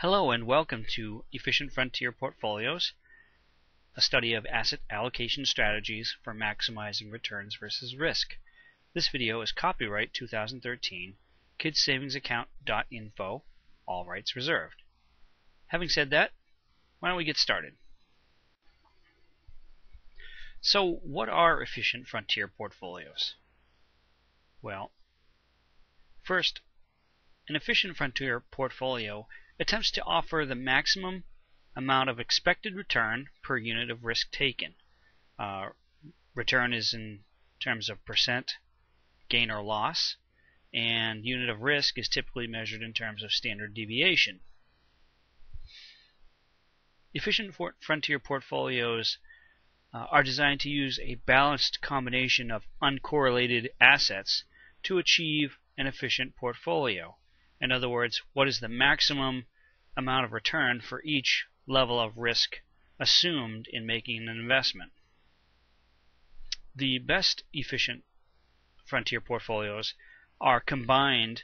Hello and welcome to Efficient Frontier Portfolios, a study of asset allocation strategies for maximizing returns versus risk. This video is copyright 2013, kidsavingsAccount.info, all rights reserved. Having said that, why don't we get started? So, what are efficient frontier portfolios? Well, first, an efficient frontier portfolio attempts to offer the maximum amount of expected return per unit of risk taken. Return is in terms of percent gain or loss, and unit of risk is typically measured in terms of standard deviation. Efficient frontier portfolios are designed to use a balanced combination of uncorrelated assets to achieve an efficient portfolio. In other words, what is the maximum amount of return for each level of risk assumed in making an investment? The best efficient frontier portfolios are combined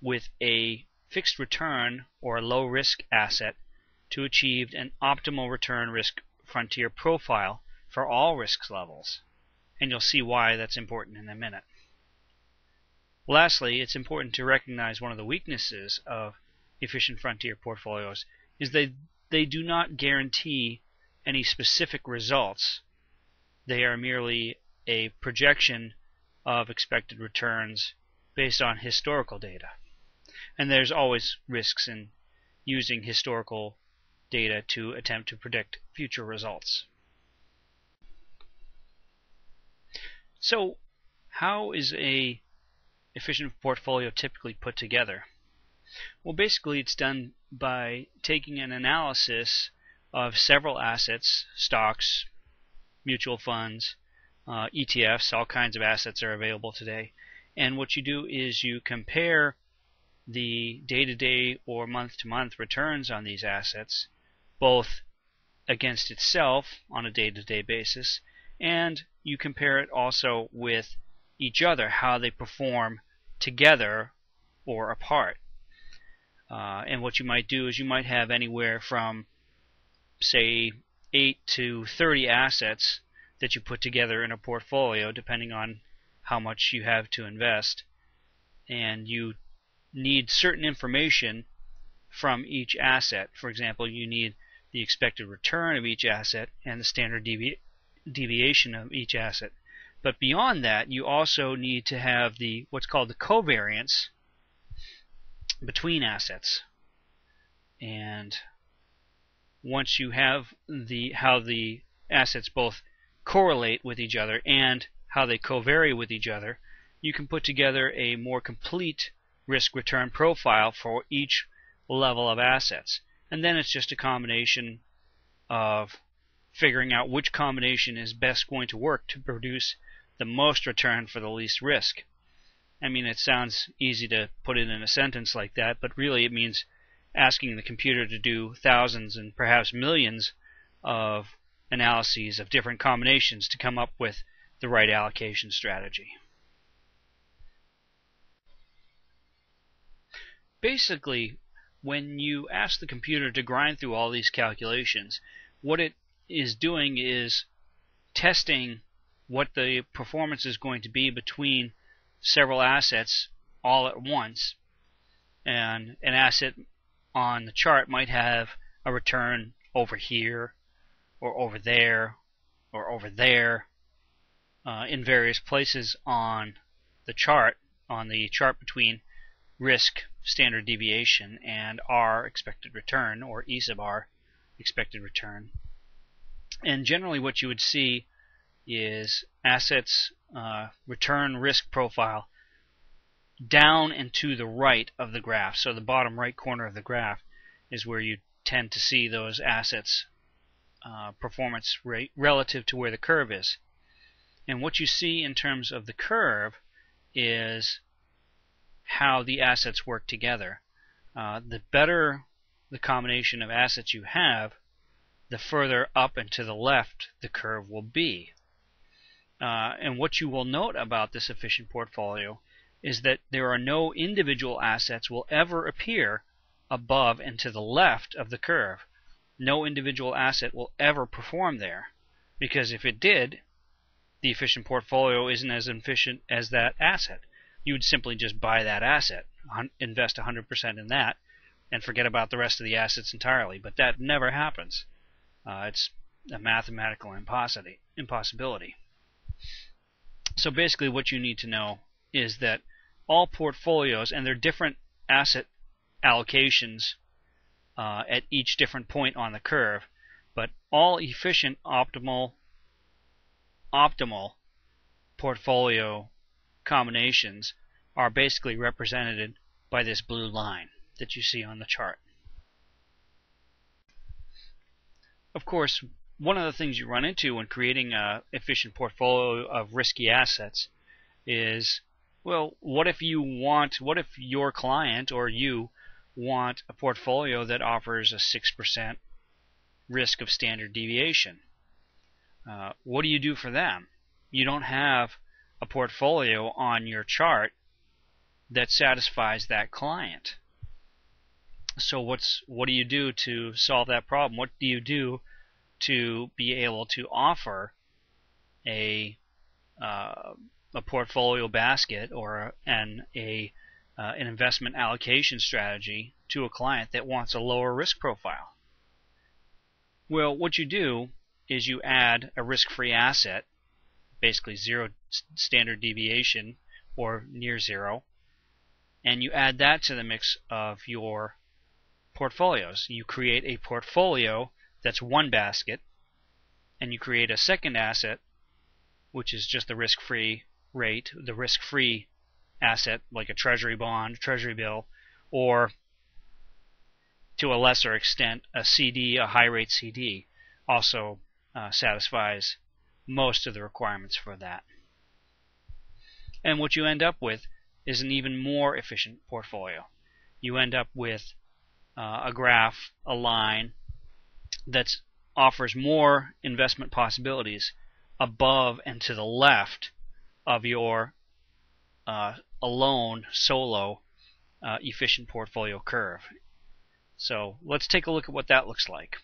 with a fixed return or low risk asset to achieve an optimal return risk frontier profile for all risk levels. And you'll see why that's important in a minute. Lastly, it's important to recognize one of the weaknesses of efficient frontier portfolios is they do not guarantee any specific results. They are merely a projection of expected returns based on historical data. And there's always risks in using historical data to attempt to predict future results. So, how is an efficient portfolio typically put together? Well, basically it's done by taking an analysis of several assets, stocks, mutual funds, ETFs, all kinds of assets are available today. And what you do is you compare the day-to-day or month-to-month returns on these assets, both against itself on a day-to-day basis, and you compare it also with each other, how they perform together or apart. And what you might do is you might have anywhere from, say, 8 to 30 assets that you put together in a portfolio, depending on how much you have to invest. And you need certain information from each asset. For example, you need the expected return of each asset and the standard deviation of each asset. But beyond that, you also need to have what's called the covariance between assets. And once you have how the assets both correlate with each other and how they covary with each other, you can put together a more complete risk-return profile for each level of assets. And then it's just a combination of figuring out which combination is best going to work to produce the most return for the least risk. I mean, it sounds easy to put it in a sentence like that, but really it means asking the computer to do thousands and perhaps millions of analyses of different combinations to come up with the right allocation strategy. Basically, when you ask the computer to grind through all these calculations, what it is doing is testing what the performance is going to be between several assets all at once. And an asset on the chart might have a return over here or over there or over there in various places on the chart between risk standard deviation and R expected return, or E sub R expected return. And generally what you would see is assets return risk profile down and to the right of the graph. So the bottom right corner of the graph is where you tend to see those assets performance rate relative to where the curve is. And what you see in terms of the curve is how the assets work together. The better the combination of assets you have, the further up and to the left the curve will be. And what you will note about this efficient portfolio is that there are no individual assets will ever appear above and to the left of the curve. No individual asset will ever perform there, because if it did, the efficient portfolio isn't as efficient as that asset. You would simply just buy that asset, invest 100% in that, and forget about the rest of the assets entirely. But that never happens. It's a mathematical impossibility. So basically what you need to know is that all portfolios, and their different asset allocations at each different point on the curve, but all efficient optimal portfolio combinations are basically represented by this blue line that you see on the chart. Of course, one of the things you run into when creating an efficient portfolio of risky assets is, well, what if your client or you want a portfolio that offers a 6% risk of standard deviation? What do you do for them? You don't have a portfolio on your chart that satisfies that client. So what do you do to solve that problem? What do you do to be able to offer an portfolio basket or an investment allocation strategy to a client that wants a lower risk profile? Well, what you do is you add a risk-free asset, basically zero standard deviation or near zero, and you add that to the mix of your portfolios. You create a portfolio that's one basket, and you create a second asset, which is just the risk-free rate, the risk-free asset like a treasury bond, treasury bill, or to a lesser extent a CD, a high-rate CD, also satisfies most of the requirements for that. And what you end up with is an even more efficient portfolio. You end up with a graph, a line that offers more investment possibilities above and to the left of your solo efficient portfolio curve. So let's take a look at what that looks like.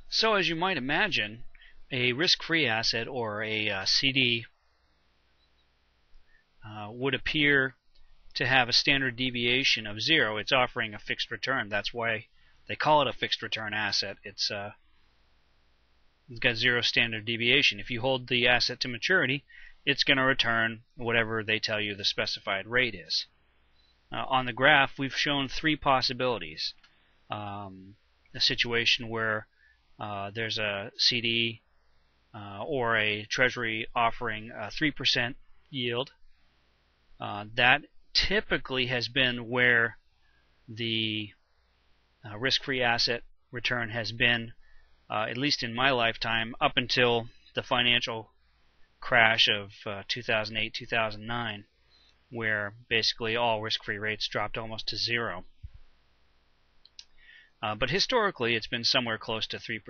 So as you might imagine, a risk-free asset or a CD would appear to have a standard deviation of 0. It's offering a fixed return. That's why they call it a fixed return asset. It's got 0 standard deviation. If you hold the asset to maturity, it's going to return whatever they tell you the specified rate is. On the graph, we've shown 3 possibilities. A situation where there's a CD or a treasury offering a 3% yield. That typically has been where the risk-free asset return has been, at least in my lifetime, up until the financial crash of 2008-2009, where basically all risk-free rates dropped almost to 0. But historically, it's been somewhere close to 3%.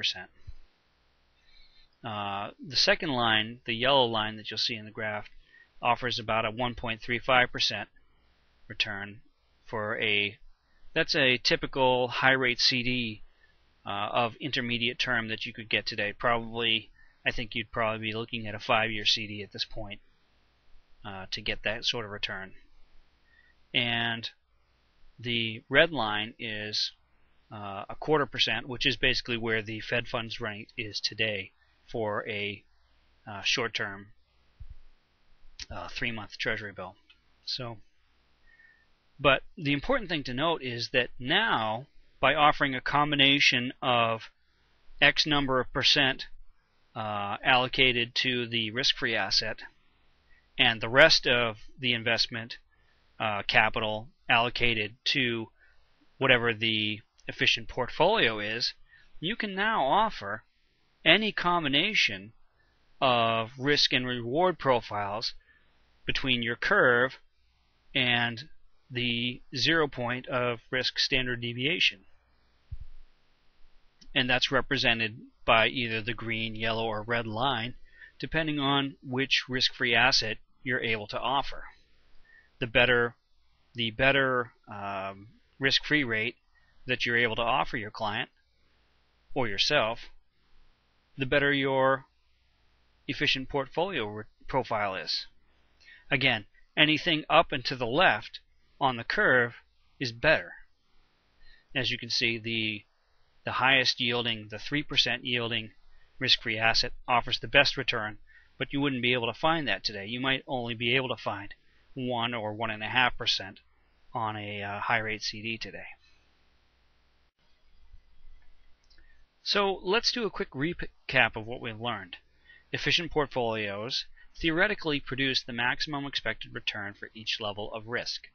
The second line, the yellow line that you'll see in the graph, offers about a 1.35% return for that's a typical high-rate CD of intermediate term that you could get today. Probably, I think you'd probably be looking at a 5-year CD at this point to get that sort of return. And the red line is a 0.25%, which is basically where the Fed funds rate is today for a short-term 3-month Treasury bill. But the important thing to note is that now, by offering a combination of X number of percent allocated to the risk-free asset and the rest of the investment capital allocated to whatever the efficient portfolio is, you can now offer any combination of risk and reward profiles between your curve and the 0 point of risk standard deviation. And that's represented by either the green, yellow, or red line, depending on which risk-free asset you're able to offer. The better the better risk-free rate that you're able to offer your client or yourself, the better your efficient portfolio profile is. Again, anything up and to the left on the curve is better. As you can see, the highest yielding, the 3% yielding risk-free asset offers the best return, but you wouldn't be able to find that today. You might only be able to find 1 or 1.5% on a high-rate CD today. So let's do a quick recap of what we've learned. Efficient portfolios theoretically produce the maximum expected return for each level of risk.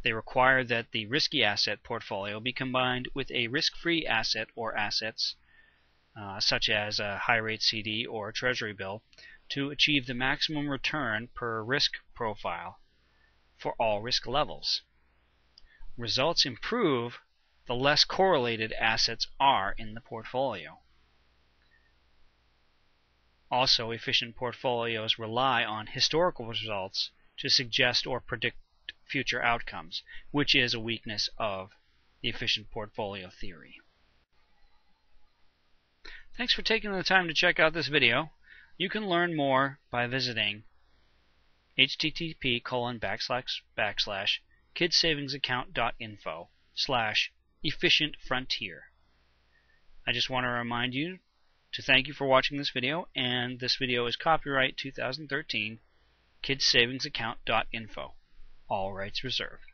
They require that the risky asset portfolio be combined with a risk-free asset or assets, such as a high-rate CD or a treasury bill, to achieve the maximum return per risk profile for all risk levels. Results improve the less correlated assets are in the portfolio. Also, efficient portfolios rely on historical results to suggest or predict future outcomes, which is a weakness of the efficient portfolio theory. Thanks for taking the time to check out this video. You can learn more by visiting http://kidsavingsAccount.info/efficientfrontier. I just want to remind you to thank you for watching this video, and this video is copyright 2013 kidsavingsAccount.info. All rights reserved.